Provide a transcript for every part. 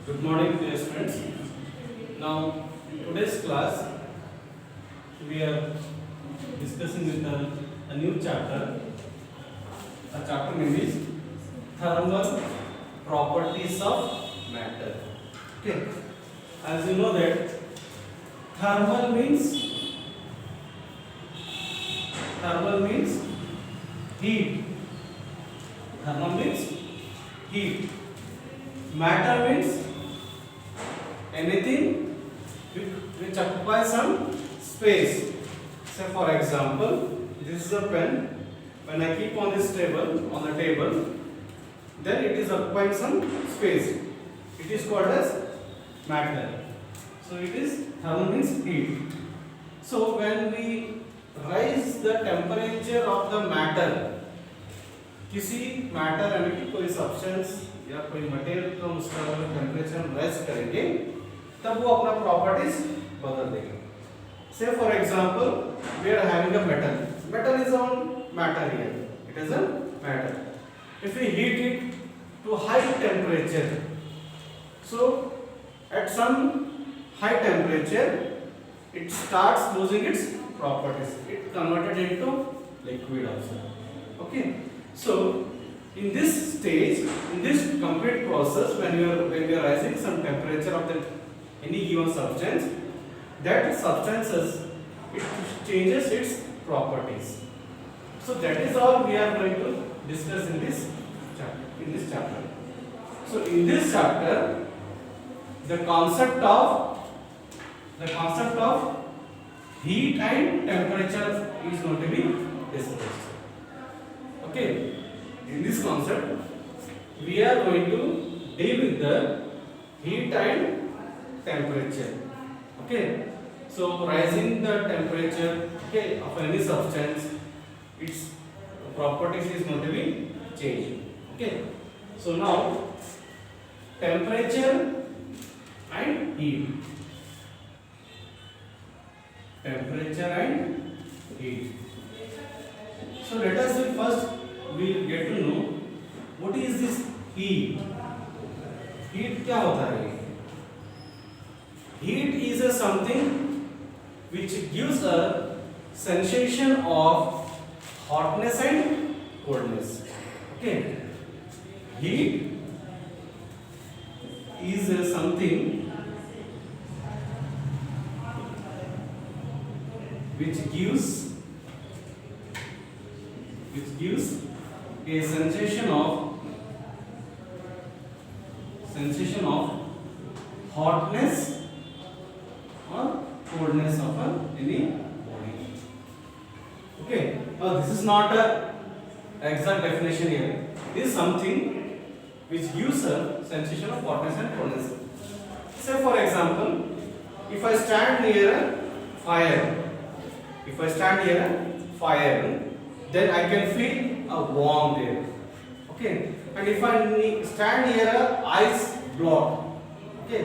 Good morning, dear students. Now, today's class we are discussing with a new chapter. A chapter name is Thermal Properties of Matter. Okay. As you know that thermal means heat. Thermal means heat. Matter means anything which occupies some space. Say for example, this is a pen. When I keep on this table, on the table, then it is occupying some space. It is called as matter. So it is thermal means heat. So when we raise the temperature of the matter, किसी matter यानी कि कोई substance या कोई material को उसका temperature हम rise करेंगे तब वो अपना प्रॉपर्टीज बदल देगा. Say for example we are having a metal is on matter here. It is a matter. If we heat it to high temperature, so at some high temperature it starts losing its properties. It converted into liquid also. Okay. So in this stage, in this complete process, when you are rising some temperature of any given substance, that substances it changes its properties. So that is all we are going to discuss in this chapter. So in this chapter, the concept of heat and temperature is going to be discussed. Okay, in this concept, we are going to deal with the heat and temperature. Okay, so rising the temperature, okay, of any substance, its properties is going to be changed. Okay, so now temperature and heat. Temperature and heat. So let us first we'll get to know what is this heat. Heat क्या होता है? Heat is a something which gives a sensation of hotness and coldness. Okay. Heat is a something which gives a sensation of hotness or coldness of any body. Okay, now this is not a exact definition here. This is something which gives a sensation of hotness and coldness. Say for example, if I stand near a fire, then I can feel a warm there. Okay, and if I stand near a ice block, okay,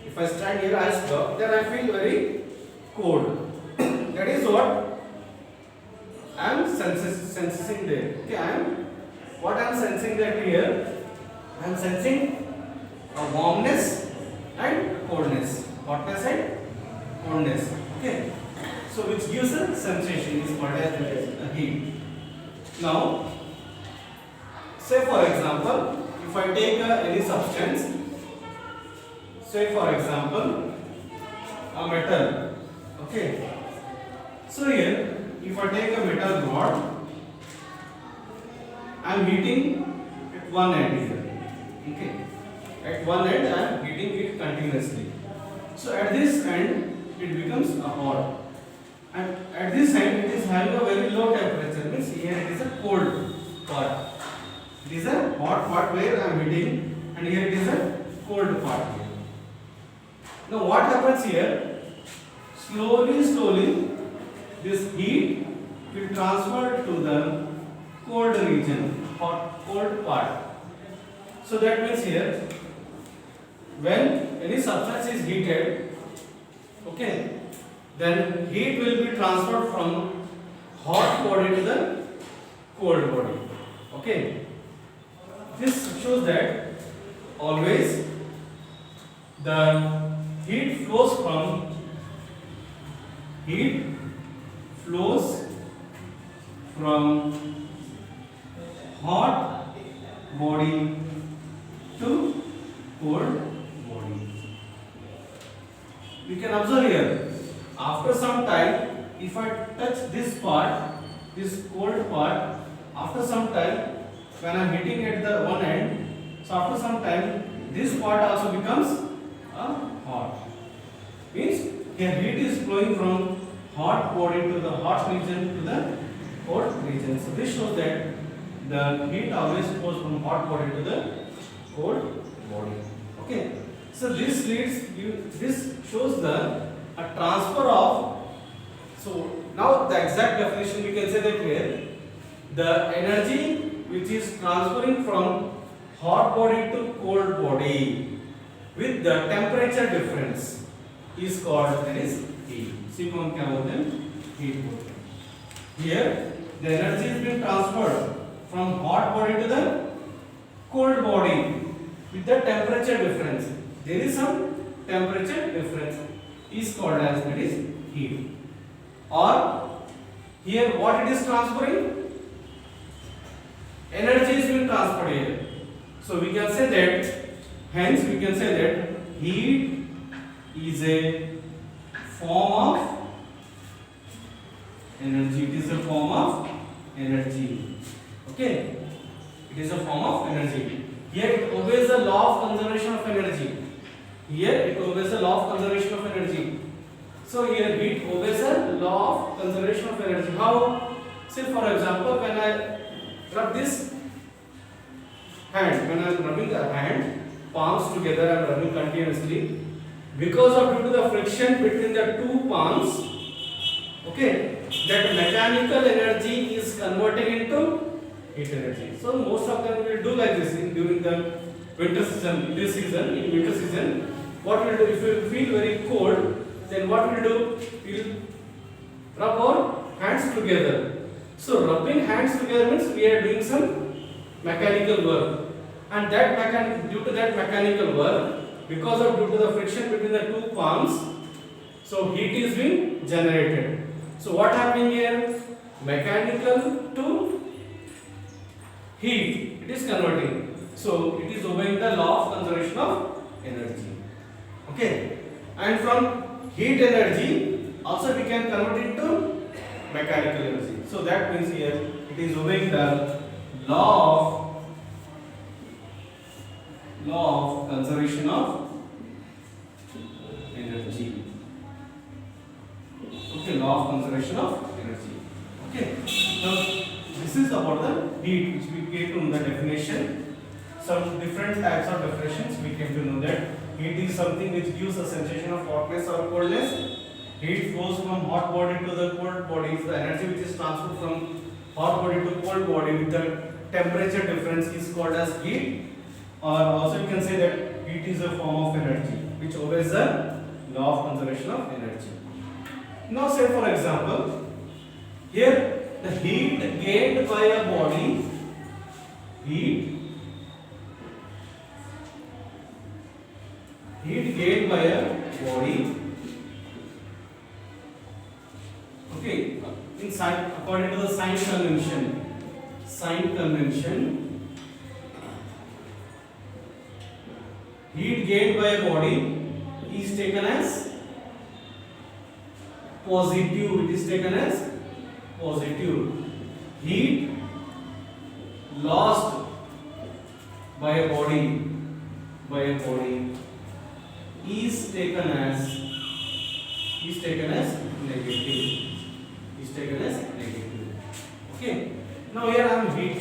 if I stand near ice block, then I feel very cold. That is what I am sensing there. Okay, I am sensing that here. I am sensing a warmness and coldness, hotness and coldness. Okay, so which gives a sensation is called as a heat. Now, say for example, if I take any substance, say for example, a metal. Okay. So here, if I take a metal rod, I am heating at one end here. Okay. At one end, I am heating it continuously. So at this end, it becomes a hot. And at this end, it is having a very low temperature. Means here it is a cold part. It is a hot part where I am heating, and here it is a cold part here. Now what happens here? Slowly, this heat will transfer to the cold region, cold part. So that means here, when any substance is heated, okay, then heat will be transferred from hot body to the cold body. Okay. This shows that always the heat flows from hot body to cold body. We can observe here, after some time, if I touch this part, this cold part, after some time, when I am hitting at the one end, so after some time, this part also becomes hot. Means here heat is flowing from hot body to the hot region to the cold region. So this shows that the heat always flows from hot body to the cold body. Okay. So this shows the a transfer of. So now the exact definition we can say that here, the energy which is transferring from hot body to cold body with the temperature difference is called, that is, heat. See कौन क्या बोलते हैं, heat बोलते हैं. Here the energy is being transferred from hot body to the cold body with the temperature difference. There is some temperature difference is called as, that is, heat. Or here what it is transferring? Energy is being transferred here. So we can say that, hence we can say that heat is a form of energy. It is a form of energy. Okay, it is a form of energy. Here it obeys the law of conservation of energy. Here it obeys the law of conservation of energy. So here heat obeys the law of conservation of energy. How? Say for example, when I rub this hand, when I am rubbing the hand, palms together, I am rubbing continuously. Because of due to the friction between the two palms, okay, that mechanical energy is converting into heat energy. So most of them will do like this during the winter season. In this season, in winter season, what we will do, if you feel very cold, then what we will do, we will rub our hands together. So rubbing hands together means we are doing some mechanical work, and that due to that mechanical work, because of due to the friction between the two palms, so heat is being generated. So what happening here? Mechanical to heat, it is converting. So it is obeying the law of conservation of energy. Okay, and from heat energy also we can convert it to mechanical energy. So that means here it is obeying the law of conservation of energy. Okay, law of conservation of energy. Okay, so this is about the heat, which we came to know the definition. Some different types of definitions we came to know that heat is something which gives a sensation of hotness or coldness. Heat flows from hot body to the cold body. The energy which is transferred from hot body to cold body with the temperature difference is called as heat. Or also you can say that heat is a form of energy which obeys the law of conservation of energy. Now say for example, here the heat gained by a body, heat gained by a body, okay, in sign, according to the sign convention, heat gained by a body is taken as positive. It is taken as positive. Heat lost by a body is taken as negative. Okay. Now here I am heat.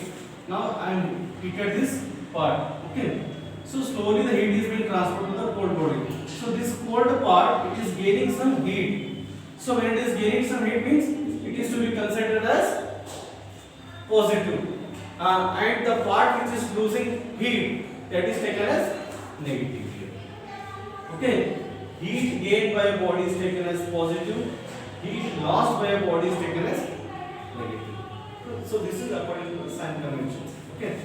Now I am heated this part. Okay. So slowly the heat is being transferred to the cold body. So this cold part, it is gaining some heat. So when it is gaining some heat means it is to be considered as positive. And the part which is losing heat, that is taken as negative. Okay. Heat gained by a body is taken as positive. Heat lost by a body is taken as negative. So this is according to the sign convention. Okay.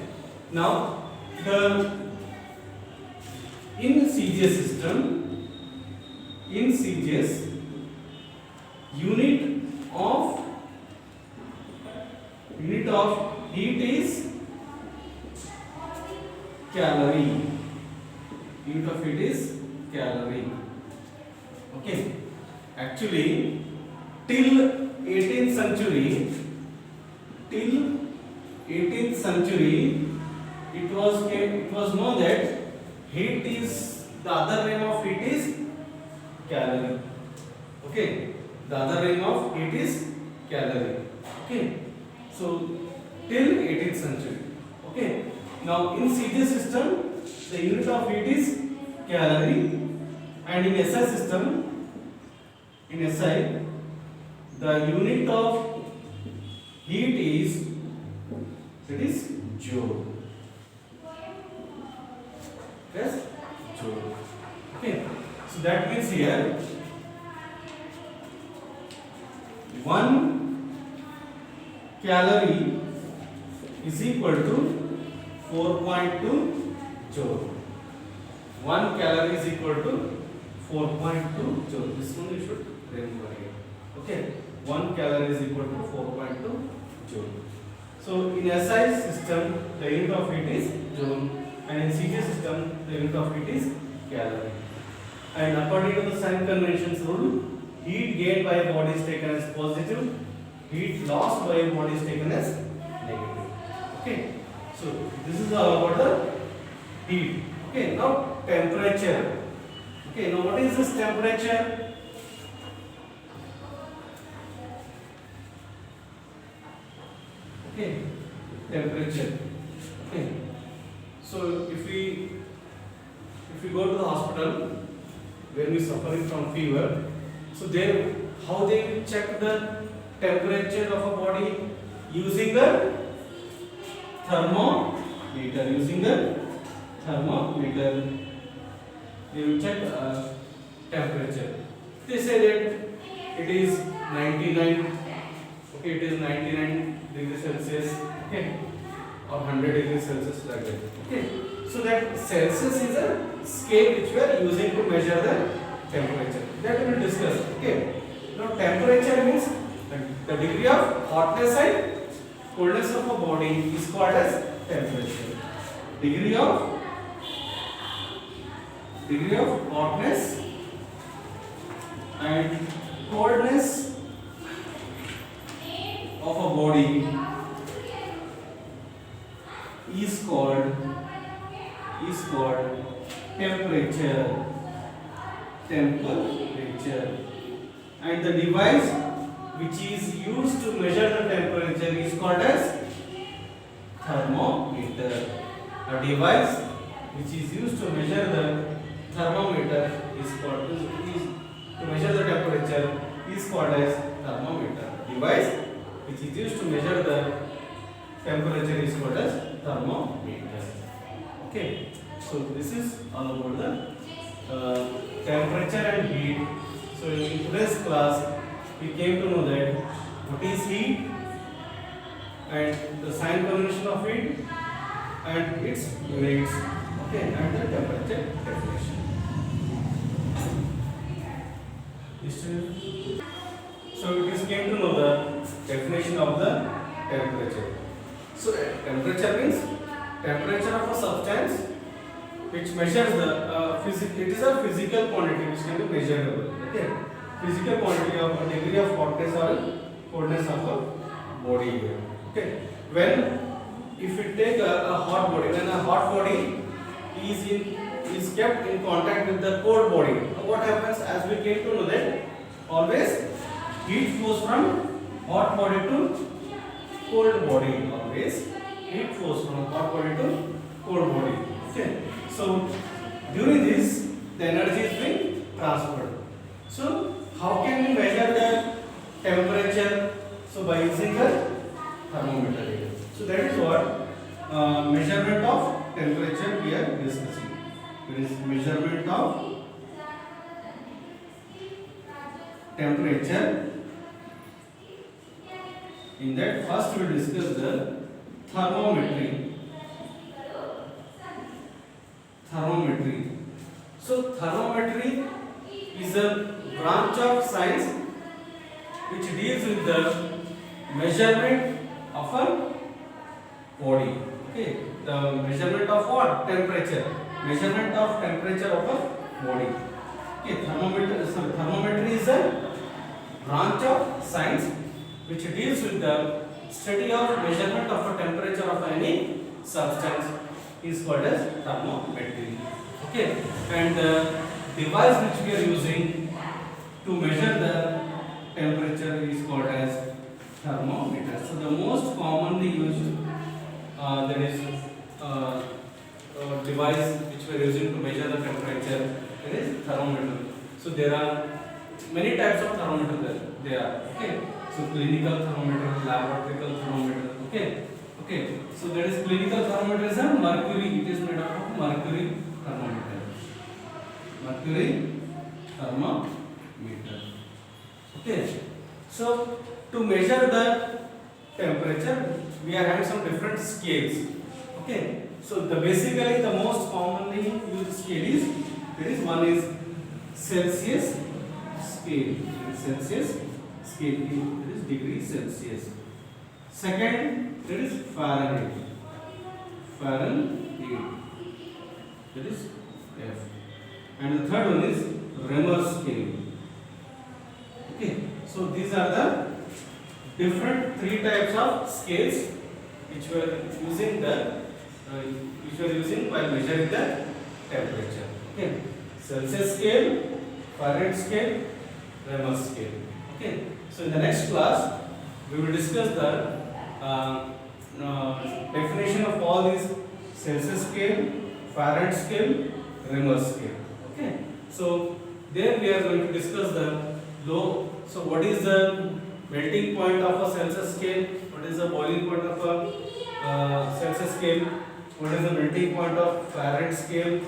Now the in CGS system, in CGS, unit of heat is calorie. Unit of heat is calorie. Okay, actually till 18th century, it was known that heat is, the other name of heat is calorie. Okay, the other name of heat is calorie. Okay, so till 18th century. Okay, now in CGS system the unit of heat is calorie, and in SI system, in SI the unit of heat is, it is joule. Yes, joule. Okay, so that means here 1 calorie is equal to 4.2 joule. 1 calorie is equal to 4.2 joule. This one you should remember here. Okay, 1 calorie is equal to 4.2 joule. So in SI system the unit of heat is joule, and in CGS system the unit of heat is calorie. And according to the sign conventions rule, heat gained by a body is taken as positive, heat lost by a body is taken as negative. Okay, so this is all about the heat. Okay, now temperature. Okay, now what is this temperature? Okay, temperature. Okay, so if we go to the hospital when we suffering from fever, so they, how they check the temperature of a body? Using the thermometer. Using the thermometer, they will check temperature. They say that it is 99. Okay, it is 99 degrees Celsius. Okay, or 100 degrees Celsius, like that. Okay, so that Celsius is a scale which we are using to measure the temperature. That we will discuss. Okay, now temperature means the degree of hotness and coldness of a body is called as temperature. Degree of hotness and coldness of a body is called temperature. And the device which is used to measure the temperature is called as thermometer. A device which is used to measure the thermometer is called to measure the temperature is called as thermometer. Device which is used to measure the temperature is called as thermometer. Okay, so this is all about the temperature and heat. So in today's class we came to know that what is heat and the sign convention of heat and its units. Okay, and the temperature definition. So it is came to know the definition of the temperature. So temperature means temperature of a substance which measures the it is a physical quantity which can be measurable. Okay, physical quantity of a degree of hotness or coldness of a body here. Okay, when if we take a hot body, when a hot body is kept in contact with the cold body, what happens? As we came to know that always heat flows from hot body to cold body. Always heat flows from hot body to cold body. Okay, so during this the energy is being transferred. So how can we measure the temperature? So by using the thermometer here. So that is what measurement of temperature we are discussing. It is measurement of temperature. In that first we will discuss the thermometry. So thermometry is a branch of science which deals with the measurement of a body. Okay, the measurement of what? Temperature. Measurement of temperature of a body. Okay, thermometry is a branch of science which deals with the study of measurement of a temperature of any substance is called as thermometry. Okay, and the device which we are using to measure the temperature is called as thermometer. So the most commonly used that is device which we are using to measure the temperature, that is thermometer. So there are many types of thermometer there are. Okay, so clinical thermometer, laboratory thermometer. Okay, so that is clinical thermometer is a mercury. It is made up of mercury thermometer. Mercury thermometer. Okay, so to measure the temperature, we are having some different scales. Okay, so basically the most commonly used scale is, there is one is Celsius scale. Celsius scale, that is degree Celsius. Second, that is Fahrenheit. Fahrenheit, that is F. And the third one is Reaumur scale. Okay, so these are the different three types of scales which we are using while measuring the temperature. Okay, Celsius scale, Fahrenheit scale, Reaumur scale. Okay, so in the next class we will discuss the definition of all these Celsius scale, Fahrenheit scale, Reaumur scale. Okay, so there we are going to discuss the low. So what is the melting point of a Celsius scale? What is the boiling point of a Celsius scale? What is the melting point of Fahrenheit scale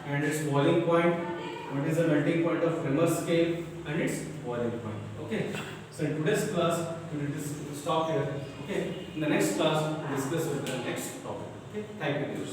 and its boiling point? What is the melting point of Reaumur scale and its boiling point? Okay. So in today's class we will stop here. Okay. In the next class we will discuss with the next topic. Okay. Thank you.